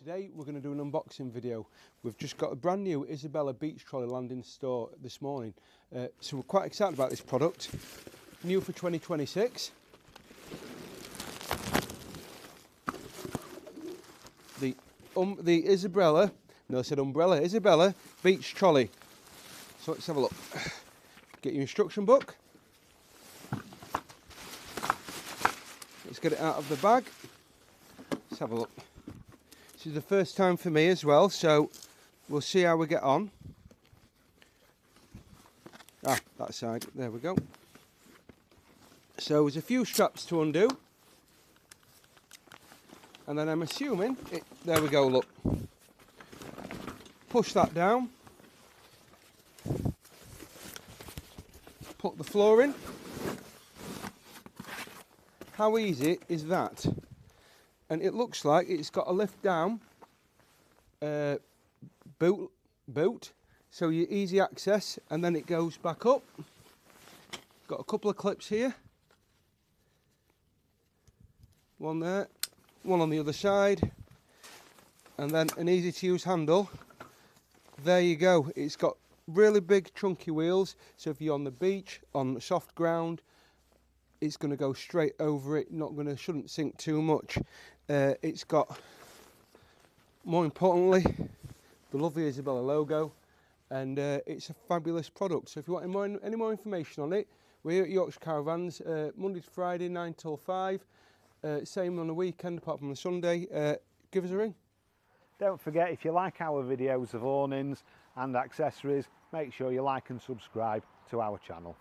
Today we're going to do an unboxing video. We've just got a brand new Isabella Beach Trolley landing store this morning. So we're quite excited about this product. New for 2026. The Isabella, no I said umbrella, Isabella Beach Trolley. So let's have a look. Get your instruction book. Let's get it out of the bag. Let's have a look. This is the first time for me as well, so we'll see how we get on. That side, there we go. So there's a few straps to undo. And then I'm assuming, there we go, look. Push that down. Put the floor in. How easy is that? And it looks like it's got a lift down boot, so you easy access, and then it goes back up. Got a couple of clips here. One there, one on the other side, and then an easy to use handle. There you go. It's got really big chunky wheels, so if you're on the beach, on soft ground, it's going to go straight over it, shouldn't sink too much. It's got, more importantly, the lovely Isabella logo, and it's a fabulous product. So if you want any more information on it, we're here at Yorkshire Caravans, Monday to Friday, 9 till 5. Same on the weekend, apart from the Sunday. Give us a ring. Don't forget, if you like our videos of awnings and accessories, make sure you like and subscribe to our channel.